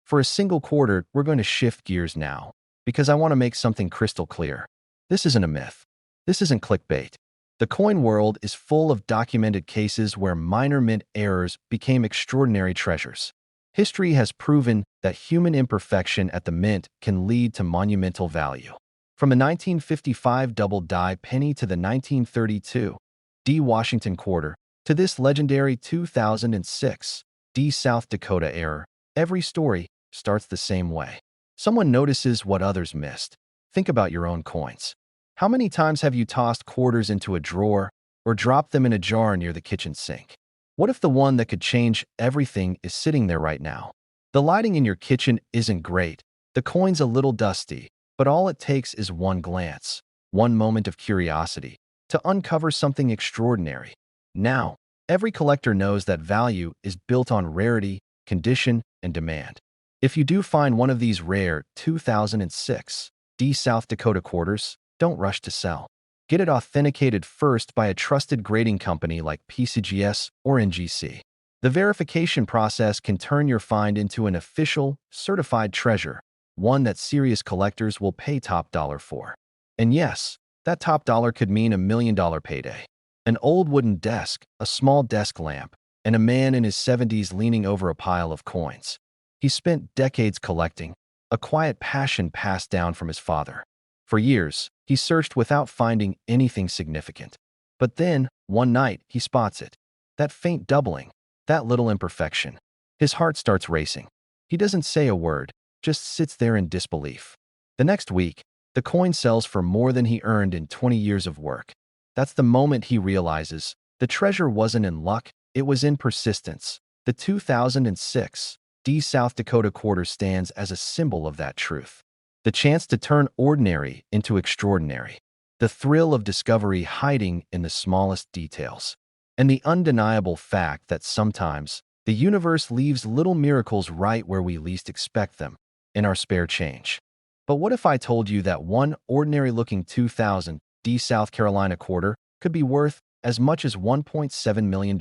For a single quarter, we're going to shift gears now, because I want to make something crystal clear. This isn't a myth. This isn't clickbait. The coin world is full of documented cases where minor mint errors became extraordinary treasures. History has proven that human imperfection at the mint can lead to monumental value. From the 1955 double die penny to the 1932 D Washington Quarter to this legendary 2006 D South Dakota error, every story starts the same way. Someone notices what others missed. Think about your own coins. How many times have you tossed quarters into a drawer or dropped them in a jar near the kitchen sink? What if the one that could change everything is sitting there right now? The lighting in your kitchen isn't great, the coin's a little dusty, but all it takes is one glance, one moment of curiosity, to uncover something extraordinary. Now, every collector knows that value is built on rarity, condition, and demand. If you do find one of these rare 2006 D South Dakota quarters, don't rush to sell. Get it authenticated first by a trusted grading company like PCGS or NGC. The verification process can turn your find into an official, certified treasure, one that serious collectors will pay top dollar for. And yes, that top dollar could mean $1 million payday. An old wooden desk, a small desk lamp, and a man in his 70s leaning over a pile of coins. He spent decades collecting, a quiet passion passed down from his father. For years, he searched without finding anything significant. But then, one night, he spots it. That faint doubling, that little imperfection. His heart starts racing. He doesn't say a word, just sits there in disbelief. The next week, the coin sells for more than he earned in 20 years of work. That's the moment he realizes the treasure wasn't in luck, it was in persistence. The 2006 D South Dakota Quarter stands as a symbol of that truth. The chance to turn ordinary into extraordinary. The thrill of discovery hiding in the smallest details. And the undeniable fact that sometimes the universe leaves little miracles right where we least expect them, in our spare change. But what if I told you that one ordinary-looking 2000 D South Carolina quarter could be worth as much as $1.7 million?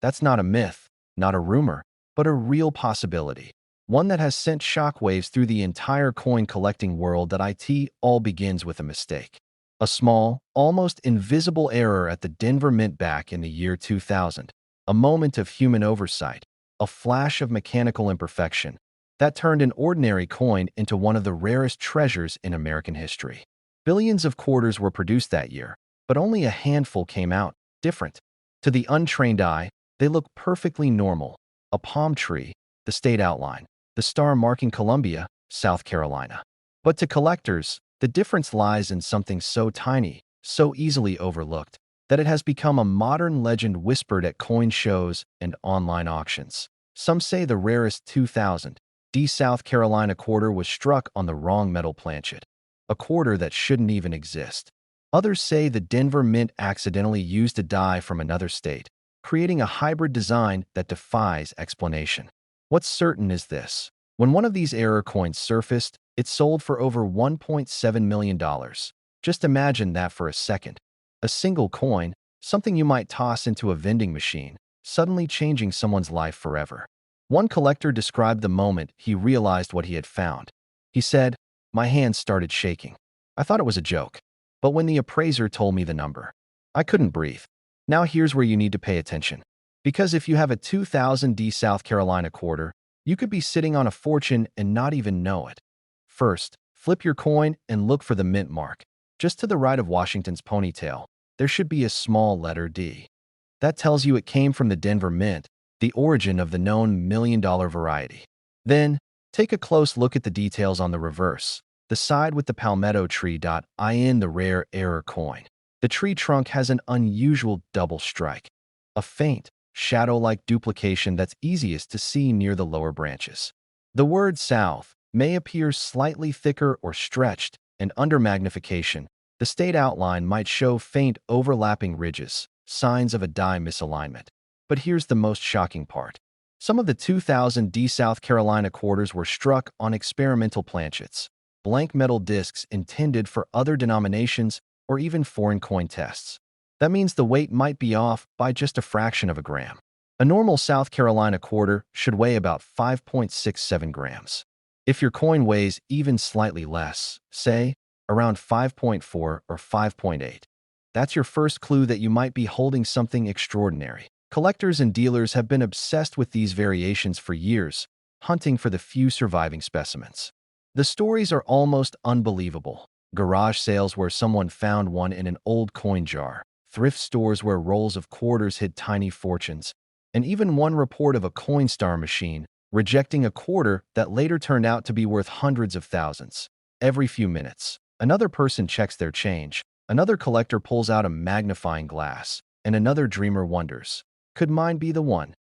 That's not a myth, not a rumor, but a real possibility. One that has sent shockwaves through the entire coin collecting world. That it all begins with a mistake. A small, almost invisible error at the Denver Mint back in the year 2000. A moment of human oversight, a flash of mechanical imperfection, that turned an ordinary coin into one of the rarest treasures in American history. Billions of quarters were produced that year, but only a handful came out different. To the untrained eye, they look perfectly normal. A palm tree, the state outline, the star marking Columbia, South Carolina. But to collectors, the difference lies in something so tiny, so easily overlooked, that it has become a modern legend whispered at coin shows and online auctions. Some say the rarest 2000 D South Carolina quarter was struck on the wrong metal planchet, a quarter that shouldn't even exist. Others say the Denver Mint accidentally used a die from another state, creating a hybrid design that defies explanation. What's certain is this: when one of these error coins surfaced, it sold for over $1.7 million. Just imagine that for a second. A single coin, something you might toss into a vending machine, suddenly changing someone's life forever. One collector described the moment he realized what he had found. He said, "My hands started shaking. I thought it was a joke. But when the appraiser told me the number, I couldn't breathe." Now here's where you need to pay attention. Because if you have a 2000 D South Carolina quarter, you could be sitting on a fortune and not even know it. First, flip your coin and look for the mint mark. Just to the right of Washington's ponytail, there should be a small letter D. That tells you it came from the Denver Mint, the origin of the known million-dollar variety. Then, take a close look at the details on the reverse, the side with the palmetto tree. In the rare error coin, the tree trunk has an unusual double strike. A faint, shadow-like duplication that's easiest to see near the lower branches. The word south may appear slightly thicker or stretched, and under magnification, the state outline might show faint overlapping ridges, signs of a die misalignment. But here's the most shocking part. Some of the 2000 D South Carolina quarters were struck on experimental planchets, blank metal discs intended for other denominations or even foreign coin tests. That means the weight might be off by just a fraction of a gram. A normal South Carolina quarter should weigh about 5.67 grams. If your coin weighs even slightly less, say, around 5.4 or 5.8, that's your first clue that you might be holding something extraordinary. Collectors and dealers have been obsessed with these variations for years, hunting for the few surviving specimens. The stories are almost unbelievable. Garage sales where someone found one in an old coin jar, thrift stores where rolls of quarters hid tiny fortunes, and even one report of a Coinstar machine rejecting a quarter that later turned out to be worth hundreds of thousands. Every few minutes, another person checks their change, another collector pulls out a magnifying glass, and another dreamer wonders, could mine be the one?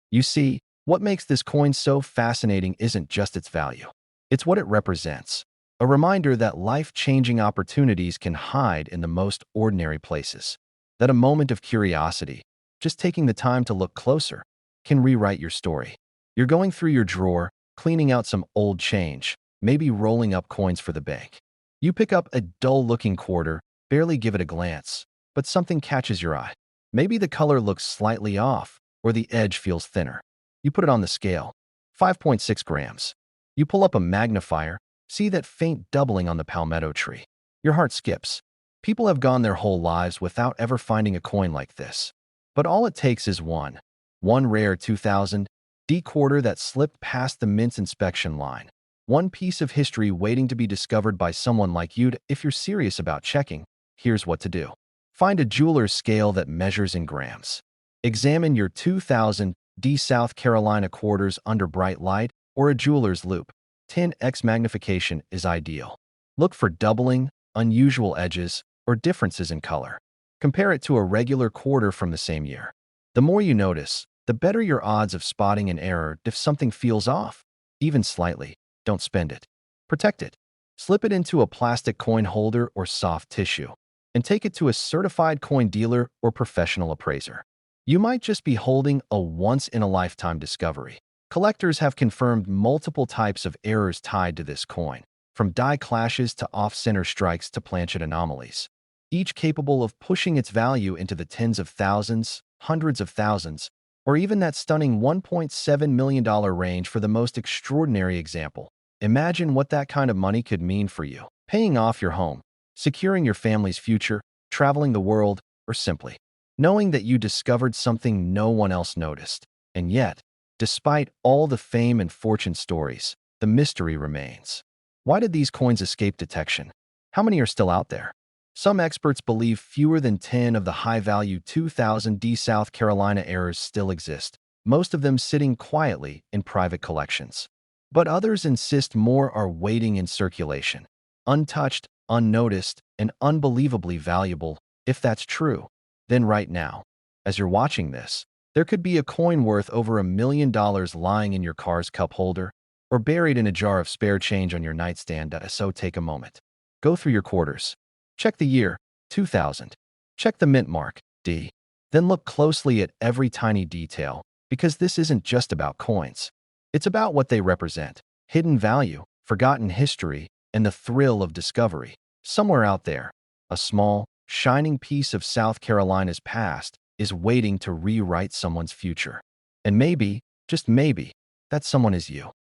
You see, what makes this coin so fascinating isn't just its value. It's what it represents. A reminder that life-changing opportunities can hide in the most ordinary places. That a moment of curiosity, just taking the time to look closer, can rewrite your story. You're going through your drawer, cleaning out some old change, maybe rolling up coins for the bank. You pick up a dull-looking quarter, barely give it a glance, but something catches your eye. Maybe the color looks slightly off, or the edge feels thinner. You put it on the scale, 5.6 grams. You pull up a magnifier, see that faint doubling on the palmetto tree. Your heart skips. People have gone their whole lives without ever finding a coin like this. But all it takes is one rare 2000 D quarter that slipped past the mint's inspection line. One piece of history waiting to be discovered by someone like you. If you're serious about checking, here's what to do. Find a jeweler's scale that measures in grams. Examine your 2000 D South Carolina quarters under bright light or a jeweler's loupe. 10x magnification is ideal. Look for doubling, unusual edges, or differences in color. Compare it to a regular quarter from the same year. The more you notice, the better your odds of spotting an error if something feels off. Even slightly, don't spend it. Protect it. Slip it into a plastic coin holder or soft tissue, and take it to a certified coin dealer or professional appraiser. You might just be holding a once-in-a-lifetime discovery. Collectors have confirmed multiple types of errors tied to this coin, from die clashes to off-center strikes to planchet anomalies, each capable of pushing its value into the tens of thousands, hundreds of thousands, or even that stunning $1.7 million range for the most extraordinary example. Imagine what that kind of money could mean for you. Paying off your home, securing your family's future, traveling the world, or simply knowing that you discovered something no one else noticed. And yet, despite all the fame and fortune stories, the mystery remains. Why did these coins escape detection? How many are still out there? Some experts believe fewer than 10 of the high-value 2000 D South Carolina errors still exist, most of them sitting quietly in private collections. But others insist more are waiting in circulation, untouched, unnoticed, and unbelievably valuable. If that's true, then right now, as you're watching this, there could be a coin worth over $1 million lying in your car's cup holder or buried in a jar of spare change on your nightstand. So take a moment. Go through your quarters. Check the year, 2000. Check the mint mark, D. Then look closely at every tiny detail, because this isn't just about coins. It's about what they represent: hidden value, forgotten history, and the thrill of discovery. Somewhere out there, a small, shining piece of South Carolina's past is waiting to rewrite someone's future. And maybe, just maybe, that someone is you.